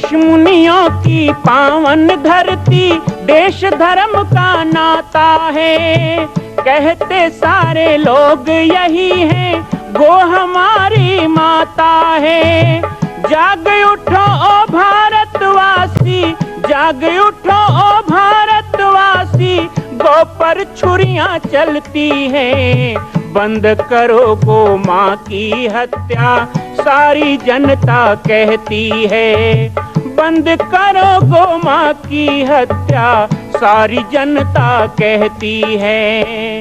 ऋषि मुनियों की पावन धरती, देश धर्म का नाता है। कहते सारे लोग यही हैं, गो हमारी माता है। जाग उठो ओ भारतवासी, जाग उठो ओ भारतवासी, गौ पर छुरियां चलती हैं। बंद करो गो माँ की हत्या, सारी जनता कहती है। बंद करो गो माँ की हत्या, सारी जनता कहती है।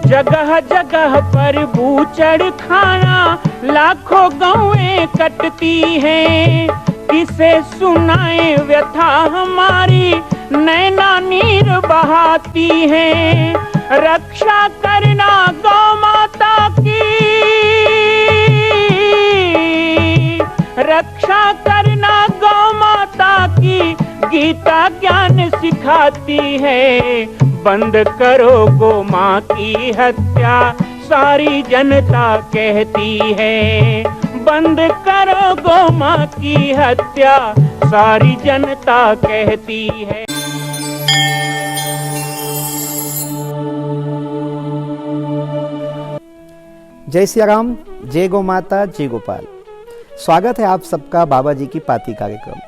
जगह जगह पर बूचड़ खाना, लाखों गौएं कटती हैं। किसे सुनाए व्यथा हमारी, नैना नीर बहाती हैं। रक्षा करना गौ माता की, रक्षा करना गौ माता की, गीता ज्ञान सिखाती है। बंद करो गो माँ की हत्या, सारी जनता कहती है। बंद करो गो माँ की हत्या, सारी जनता कहती है। जय सिया राम, जय गौ माता, जय गोपाल। स्वागत है आप सबका बाबा जी की पाती कार्यक्रम।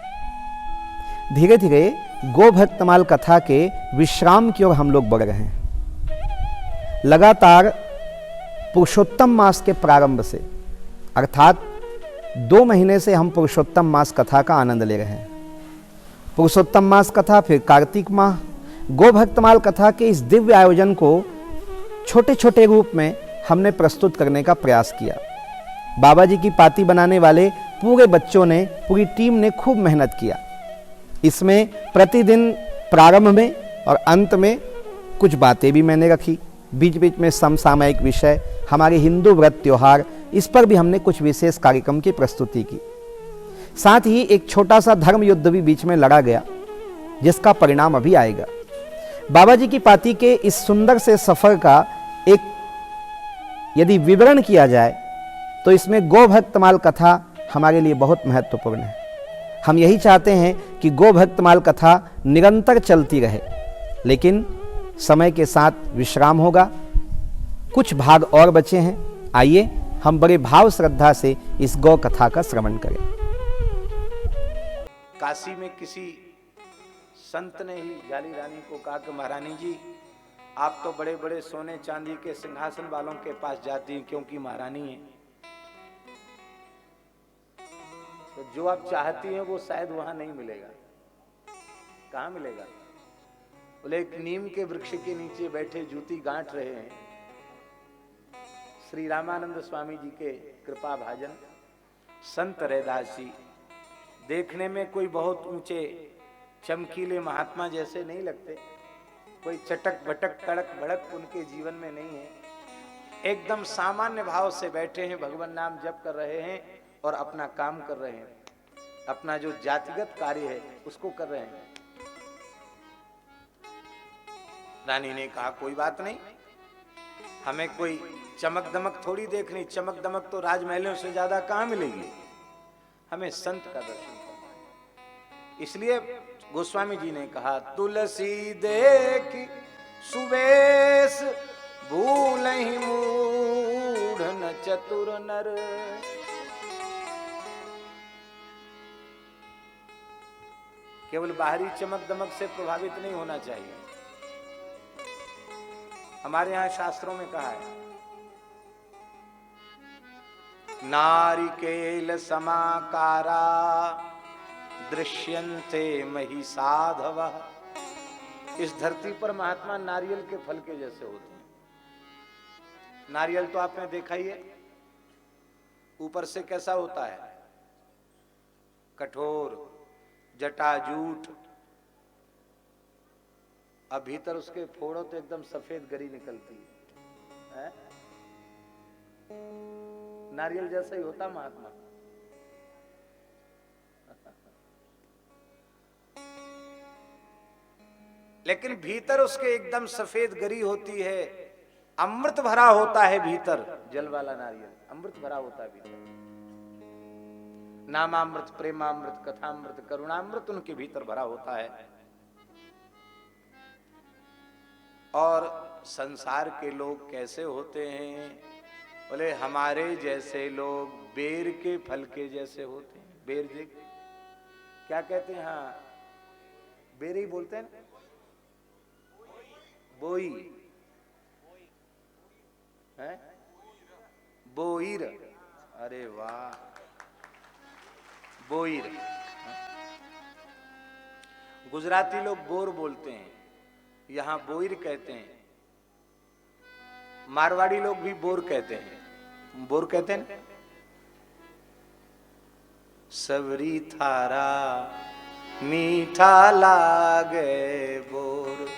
धीरे धीरे गो भक्तमाल कथा के विश्राम की ओर हम लोग बढ़ रहे हैं। लगातार पुरुषोत्तम मास के प्रारंभ से, अर्थात 2 महीने से हम पुरुषोत्तम मास कथा का आनंद ले रहे हैं। पुरुषोत्तम मास कथा, फिर कार्तिक माह, गो भक्तमाल कथा के इस दिव्य आयोजन को छोटे छोटे रूप में हमने प्रस्तुत करने का प्रयास किया। बाबा जी की पाती बनाने वाले पूरे बच्चों ने, पूरी टीम ने खूब मेहनत किया। इसमें प्रतिदिन प्रारंभ में और अंत में कुछ बातें भी मैंने रखी। बीच बीच में समसामयिक विषय, हमारे हिंदू व्रत त्योहार, इस पर भी हमने कुछ विशेष कार्यक्रम की प्रस्तुति की। साथ ही एक छोटा सा धर्म युद्ध भी बीच में लड़ा गया, जिसका परिणाम अभी आएगा। बाबा जी की पाती के इस सुंदर से सफर का एक यदि विवरण किया जाए तो इसमें गो भक्तमाल कथा हमारे लिए बहुत महत्वपूर्ण है। हम यही चाहते हैं कि गो भक्तमाल कथा निरंतर चलती रहे, लेकिन समय के साथ विश्राम होगा। कुछ भाग और बचे हैं। आइए हम बड़े भाव श्रद्धा से इस गौ कथा का श्रवण करें। काशी में किसी संत ने ही जाली रानी को कहा कि महारानी जी, आप तो बड़े बड़े सोने चांदी के सिंहासन वालों के पास जाती हैं, क्योंकि महारानी हैं, तो जो आप चाहती हैं वो शायद वहां नहीं मिलेगा। कहां मिलेगा? बोले एक नीम के वृक्ष के नीचे बैठे जूती गांठ रहे हैं श्री रामानंद स्वामी जी के कृपा भाजन संत रैदास जी। देखने में कोई बहुत ऊंचे चमकीले महात्मा जैसे नहीं लगते, कोई चटक भटक तड़क भड़क उनके जीवन में नहीं है। एकदम सामान्य भाव से बैठे हैं, भगवान नाम जप कर रहे हैं और अपना काम कर रहे हैं, अपना जो जातिगत कार्य है उसको कर रहे हैं। रानी ने कहा कोई बात नहीं, हमें कोई चमक दमक थोड़ी देखनी, चमक दमक तो राजमहलों से ज्यादा कहां मिलेगी, हमें संत का दर्शन करना है। इसलिए गोस्वामी जी ने कहा तुलसी देखी सुवेश, भूलहि मूढ़ न चतुर नर। केवल बाहरी चमक दमक से प्रभावित नहीं होना चाहिए। हमारे यहां शास्त्रों में कहा है नारिकेल समाकारा दृश्यन्ते मही साधव। इस धरती पर महात्मा नारियल के फल के जैसे होते हैं। नारियल तो आपने देखा ही है, ऊपर से कैसा होता है, कठोर जटाजूट, अब भीतर उसके फोड़ो तो एकदम सफेद गरी निकलती है। नारियल जैसा ही होता महात्मा। लेकिन भीतर उसके एकदम सफेद गरी होती है, अमृत भरा होता है भीतर। जल वाला नारियल अमृत भरा होता है भीतर। नामामृत, प्रेमामृत, कथामृत, करुणामृत उनके भीतर भरा होता है। और संसार के लोग कैसे होते हैं? बोले हमारे जैसे लोग बेर के फल के जैसे होते हैं। बेर देख क्या कहते हैं? हाँ, बेर ही बोलते हैं ना, बोई है, बोईर। अरे वाह, बोईर। गुजराती लोग बोर बोलते हैं, यहां बोईर कहते हैं। मारवाड़ी लोग भी बोर कहते हैं। बोर कहते हैं ना? सबरी थारा मीठा लागे बोर,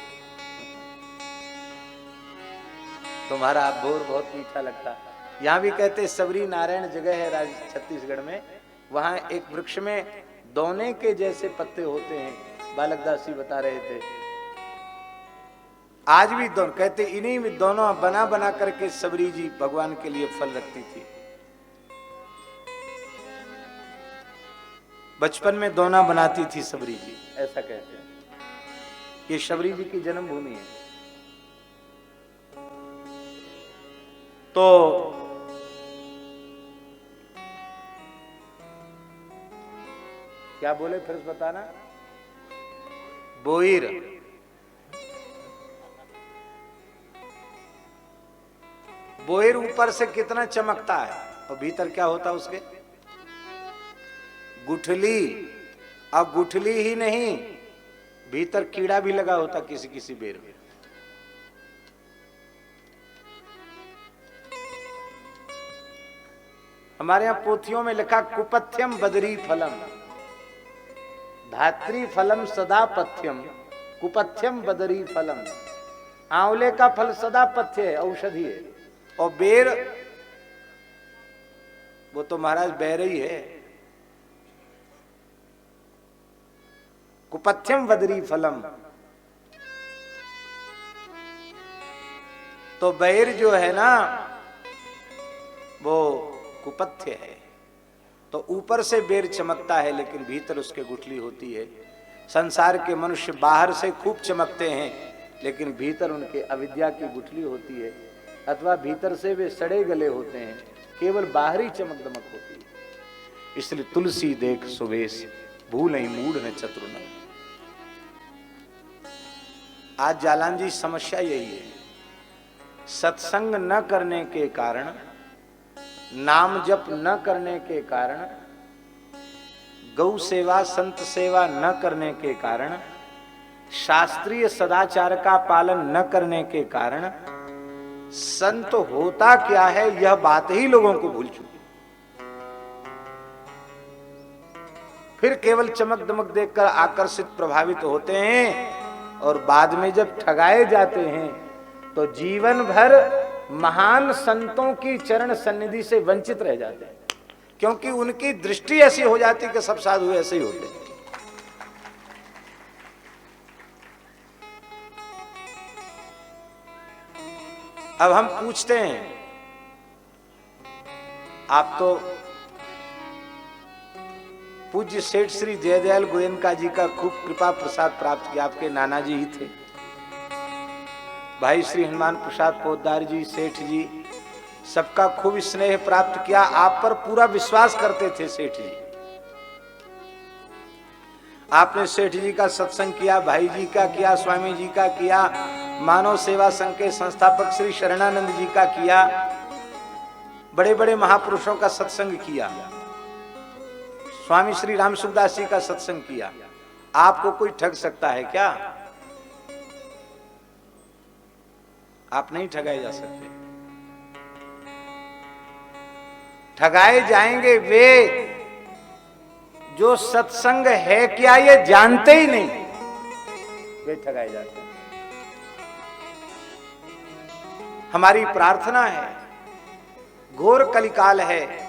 तुम्हारा बोर बहुत मीठा लगता। यहां भी कहते सबरी नारायण जगह है छत्तीसगढ़ में, वहां एक वृक्ष में दोने के जैसे पत्ते होते हैं। बालकदास जी बता रहे थे, आज भी दोनों कहते, इन्हीं में दोनों बना बना करके सबरी जी भगवान के लिए फल रखती थी। बचपन में दोना बनाती थी सबरी जी, ऐसा कहते हैं। ये सबरी जी की जन्मभूमि है। तो क्या बोले फिर बताना? बोईर। बोईर ऊपर से कितना चमकता है और भीतर क्या होता उसके? गुठली। अब गुठली ही नहीं, भीतर कीड़ा भी लगा होता किसी किसी बेर में। हमारे यहां पोथियों में लिखा कुपथ्यम बदरी फलम, धात्री फलम सदा पथ्यम, कुपथ्यम बदरी फलम। आंवले का फल सदा पथ्य है, औषधि है। और बेर, वो तो महाराज बेर ही है। कुपथ्यम बदरी फलम। तो बेर जो है ना, वो कुपथ्य है। तो ऊपर से बेर चमकता है, लेकिन भीतर उसके गुठली होती है। संसार के मनुष्य बाहर से खूब चमकते हैं, लेकिन भीतर उनके अविद्या की गुठली होती है, अथवा भीतर से वे सड़े गले होते हैं, केवल बाहरी चमक दमक होती है। इसलिए तुलसी देख सुवेश, भूल नहीं मूढ़ है चतुर न। आज जालान जी समस्या यही है, सत्संग न करने के कारण, नाम जप न करने के कारण, गौ सेवा संत सेवा न करने के कारण, शास्त्रीय सदाचार का पालन न करने के कारण संत होता क्या है यह बात ही लोगों को भूल चुकी। फिर केवल चमक दमक देखकर आकर्षित प्रभावित होते हैं, और बाद में जब ठगाए जाते हैं तो जीवन भर महान संतों की चरण सन्निधि से वंचित रह जाते हैं, क्योंकि उनकी दृष्टि ऐसी हो जाती कि सब साधु ऐसे ही होते हैं। अब हम पूछते हैं, आप तो पूज्य सेठ श्री जयदयाल गोयनका जी का खूब कृपा प्रसाद प्राप्त किया, आपके नाना जी ही थे। भाई श्री हनुमान प्रसाद पोद्दार जी, सेठ जी, सबका खूब स्नेह प्राप्त किया। आप पर पूरा विश्वास करते थे सेठ जी। आपने सेठ जी का सत्संग किया, भाई जी का किया, स्वामी जी का किया, मानव सेवा संघ के संस्थापक श्री शरणानंद जी का किया, बड़े बड़े महापुरुषों का सत्संग किया, स्वामी श्री राम सुखदास जी का सत्संग किया। आपको कोई ठग सकता है क्या? आप नहीं ठगाए जा सकते। ठगाए जाएंगे वे जो सत्संग है क्या ये जानते ही नहीं, वे ठगाए जाते हैं। हमारी प्रार्थना है, घोर कलिकाल है,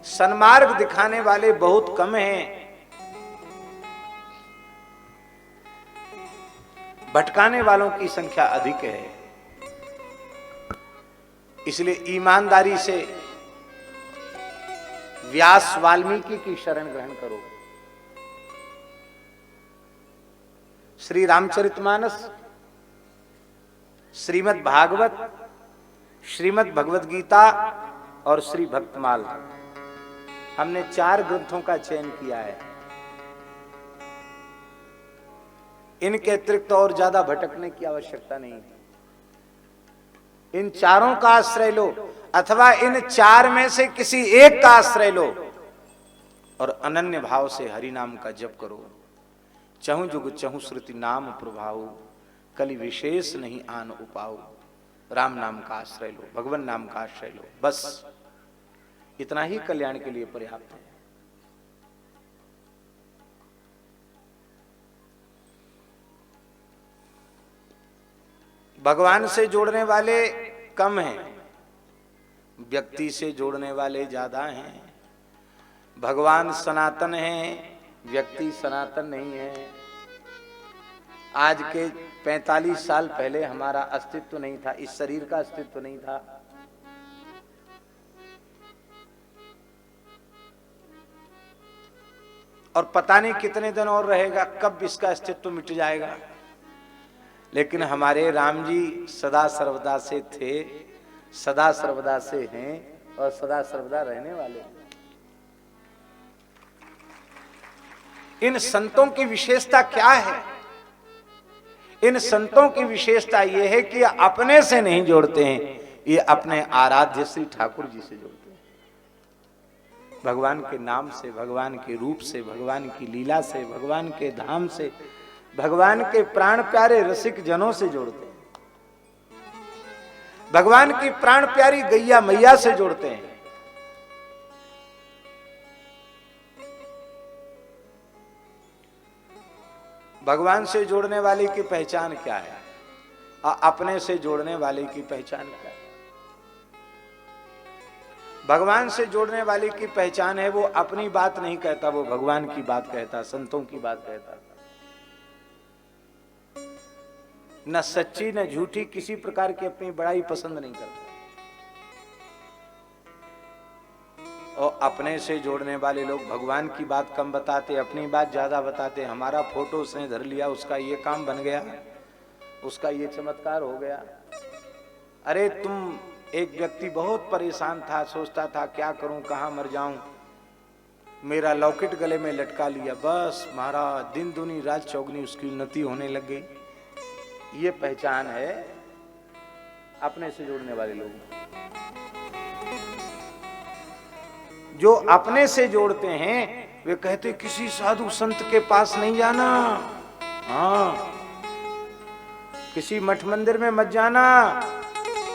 सन्मार्ग दिखाने वाले बहुत कम हैं। भटकाने वालों की संख्या अधिक है। इसलिए ईमानदारी से व्यास वाल्मीकि की शरण ग्रहण करो। श्री रामचरितमानस, श्रीमद् भागवत, श्रीमद् भगवत गीता और श्री भक्तमाल, हमने 4 ग्रंथों का चयन किया है। इनके अतिरिक्त और ज्यादा भटकने की आवश्यकता नहीं। इन चारों का आश्रय लो अथवा इन 4 में से किसी एक का आश्रय लो और अनन्य भाव से हरि नाम का जप करो। चहु जुग चहु श्रुति नाम प्रभाऊ, कलि विशेष नहीं आन उपाऊ। राम नाम का आश्रय लो, भगवान नाम का आश्रय लो, बस इतना ही कल्याण के लिए पर्याप्त है। भगवान से जोड़ने वाले कम हैं, व्यक्ति से जोड़ने वाले ज्यादा हैं। भगवान सनातन हैं, व्यक्ति सनातन नहीं है। आज के 45 साल पहले हमारा अस्तित्व नहीं था, इस शरीर का अस्तित्व नहीं था। और पता नहीं कितने दिन और रहेगा, कब इसका अस्तित्व मिट जाएगा। लेकिन हमारे राम जी सदा सर्वदा से थे, सदा सर्वदा से हैं और सदा सर्वदा रहने वाले हैं। इन संतों की विशेषता क्या है? इन संतों की विशेषता यह है कि अपने से नहीं जोड़ते हैं, ये अपने आराध्य श्री ठाकुर जी से जोड़ते हैं। भगवान के नाम से, भगवान के रूप से, भगवान की लीला से, भगवान के धाम से, भगवान के प्राण प्यारे रसिक जनों से जोड़ते हैं। भगवान की प्राण प्यारी गैया मैया से जोड़ते हैं। भगवान से जोड़ने वाले की पहचान क्या है और अपने से जोड़ने वाले की पहचान क्या है? भगवान से जोड़ने वाले की पहचान है वो अपनी बात नहीं कहता, वो भगवान की बात कहता, संतों की बात कहता। न सच्ची न झूठी किसी प्रकार की अपनी बड़ाई पसंद नहीं करता। और अपने से जोड़ने वाले लोग भगवान की बात कम बताते, अपनी बात ज्यादा बताते। हमारा फोटो उसने धर लिया, उसका ये काम बन गया, उसका ये चमत्कार हो गया। अरे तुम, एक व्यक्ति बहुत परेशान था, सोचता था क्या करूं, कहां मर जाऊं, मेरा लॉकेट गले में लटका लिया, बस महाराज दिन दुनी रात चौगनी उसकी उन्नति होने लग गई। ये पहचान है अपने से जोड़ने वाले लोग। जो अपने से जोड़ते हैं वे कहते किसी साधु संत के पास नहीं जाना, हाँ किसी मठ मंदिर में मत जाना,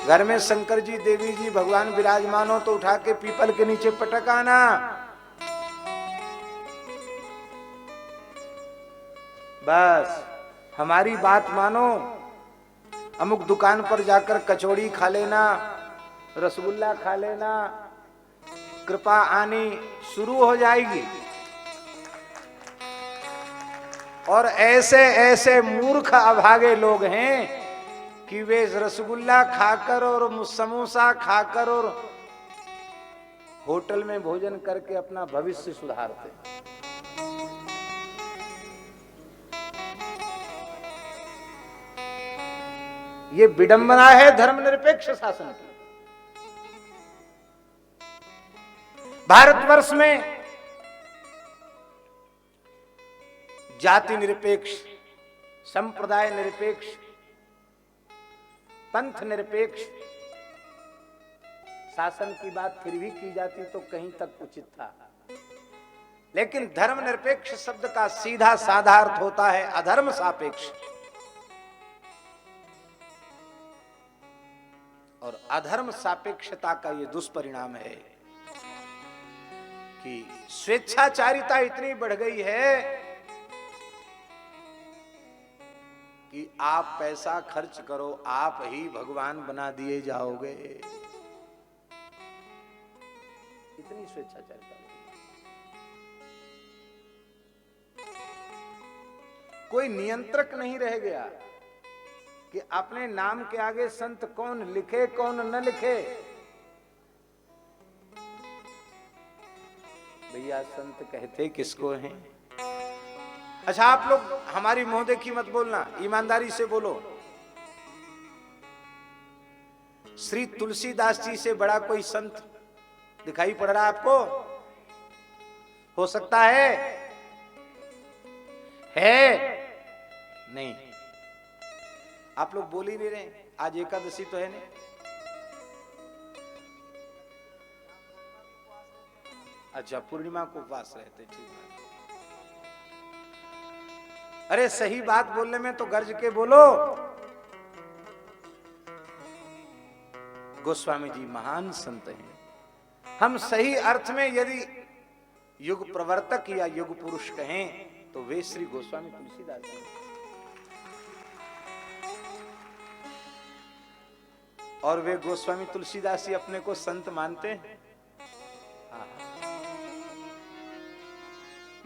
घर में शंकर जी देवी जी भगवान विराजमान हो तो उठा के पीपल के नीचे पटक आना। बस हमारी बात मानो, अमुक दुकान पर जाकर कचौड़ी खा लेना, रसगुल्ला खा लेना, कृपा आनी शुरू हो जाएगी। और ऐसे ऐसे मूर्ख अभागे लोग हैं कि वे रसगुल्ला खाकर और समोसा खाकर और होटल में भोजन करके अपना भविष्य सुधारते हैं। ये विडंबना है धर्मनिरपेक्ष शासन की। भारतवर्ष में जाति निरपेक्ष, संप्रदाय निरपेक्ष, पंथ निरपेक्ष शासन की बात फिर भी की जाती तो कहीं तक उचित था। लेकिन धर्मनिरपेक्ष शब्द का सीधा साधा अर्थ होता है अधर्म सापेक्ष। और अधर्म सापेक्षता का यह दुष्परिणाम है कि स्वेच्छाचारिता इतनी बढ़ गई है कि आप पैसा खर्च करो, आप ही भगवान बना दिए जाओगे। इतनी स्वेच्छाचारिता, कोई नियंत्रक नहीं रह गया। कि अपने नाम के आगे संत कौन लिखे कौन न लिखे। भैया संत कहते किसको हैं? अच्छा आप लोग हमारी मुंह देखी मत बोलना, ईमानदारी से बोलो। श्री तुलसीदास जी से बड़ा कोई संत दिखाई पड़ रहा है आपको? हो सकता है नहीं। आप लोग बोल ही नहीं रहे। आज एकादशी तो है नहीं। अच्छा पूर्णिमा को उपवास रहते, ठीक है। अरे सही बात बोलने में तो गर्ज के बोलो। गोस्वामी जी महान संत हैं। हम सही अर्थ में यदि युग प्रवर्तक या युग पुरुष कहें तो वे श्री गोस्वामी तुलसीदास हैं। और वे गोस्वामी तुलसीदास ही अपने को संत मानते हैं।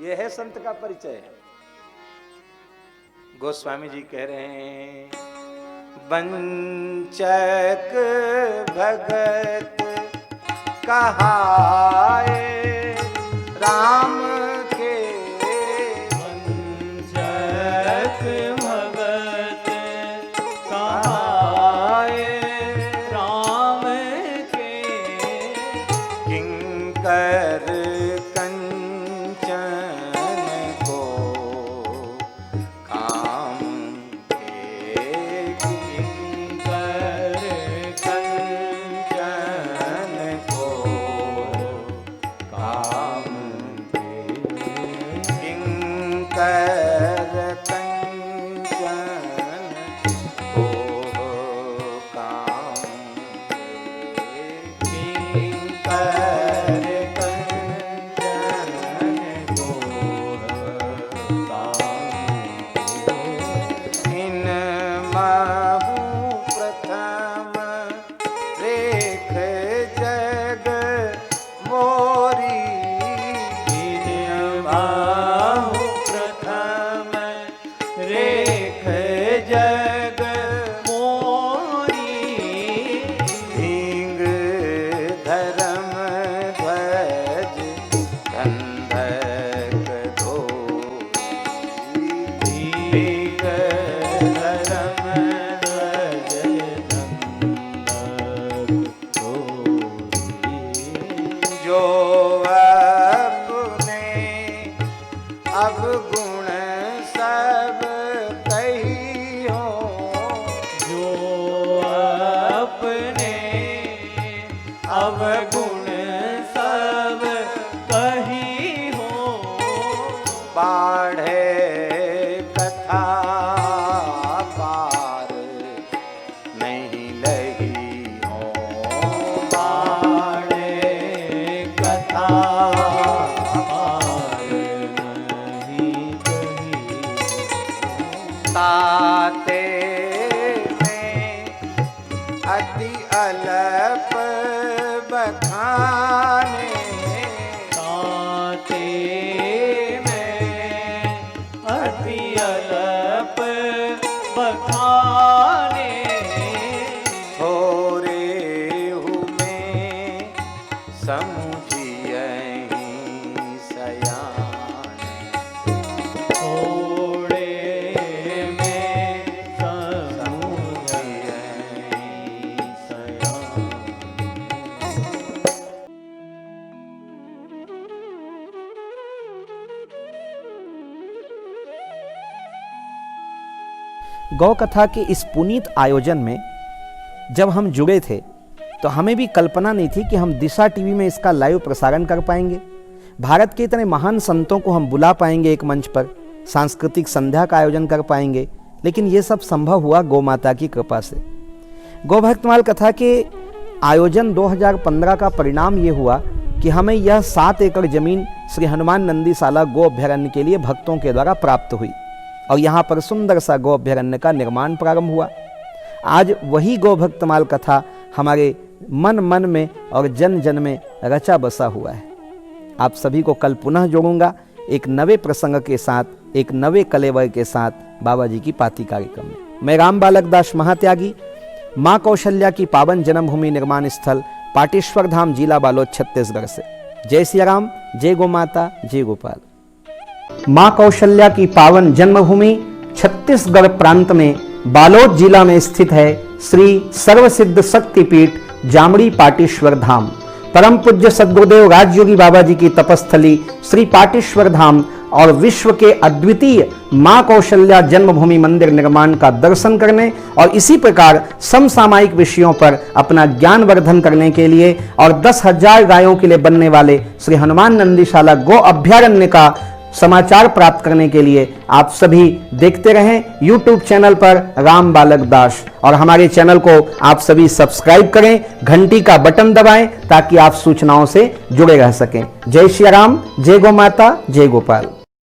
यह है संत का परिचय। गोस्वामी जी कह रहे हैं, वंचक भगत कहाए राम के, वंचक भगत कहाए राम के, किंकर कंचन को काम के, किंकर कंचन को काम के, किंकर कंचन को काम के, किंकर कंचन को इन महु प्रथम रेख जग मोरी, इन बाहु प्रथम रेख जग मोरी, धिंग धर्म ध्वज गंधक धोरी, धिंग धर्म ध्वज गंधक धोरी, जो अपने अवगुण सब कही हो, जो अपने अवगुण सब कही हो, बाढ़े कथा पार नहीं लगी हो, बाड़े कथा पार नहीं कही, ताते में अति अलप बखाने, ताते में अति अलप बखाने, थोरे में समुझियहि सयाने, थोड़े में समुझियहि सयान। गौ कथा के इस पुनीत आयोजन में जब हम जुड़े थे तो हमें भी कल्पना नहीं थी कि हम दिशा टीवी में इसका लाइव प्रसारण कर पाएंगे, भारत के इतने महान संतों को हम बुला पाएंगे एक मंच पर, सांस्कृतिक संध्या का आयोजन कर पाएंगे। लेकिन ये सब संभव हुआ गौ माता की कृपा से। गौ भक्तमाल कथा के आयोजन 2015 का परिणाम ये हुआ कि हमें यह 7 एकड़ जमीन श्री हनुमान नंदीशाला गो अभ्यारण्य के लिए भक्तों के द्वारा प्राप्त हुई और यहाँ पर सुंदर सा गौ अभ्यारण्य का निर्माण प्रारंभ हुआ। आज वही गौ भक्तमाल कथा हमारे मन मन में और जन जन में रचा बसा हुआ है। आप सभी को कल पुनः जोड़ूंगा एक नवे प्रसंग के साथ, एक नवे कलेवर के साथ बाबा जी की पाती कार्यक्रम में। मैं राम बालक दास महात्यागी, मां कौशल्या की पावन जन्मभूमि निर्माण स्थल पाटेश्वर धाम, जिला बालोद, छत्तीसगढ़ से। जय सिया राम, जय गो माता, जय गोपाल। मां कौशल्या की पावन जन्मभूमि छत्तीसगढ़ प्रांत में बालोद जिला में स्थित है श्री सर्वसिद्ध शक्तिपीठ जामड़ी पाटेश्वर धाम। परम पूज्य सद्गुरुदेव राजयोगी बाबा जी की तपस्थली श्री पाटेश्वर धाम और विश्व के अद्वितीय मां कौशल्या जन्मभूमि मंदिर निर्माण का दर्शन करने और इसी प्रकार समसामयिक विषयों पर अपना ज्ञान वर्धन करने के लिए और 10,000 गायों के लिए बनने वाले श्री हनुमान नंदीशाला गो अभ्यारण्य का समाचार प्राप्त करने के लिए आप सभी देखते रहें YouTube चैनल पर राम बालक दास, और हमारे चैनल को आप सभी सब्सक्राइब करें, घंटी का बटन दबाएं ताकि आप सूचनाओं से जुड़े रह सकें। जय श्री राम, जय गो माता, जय गोपाल।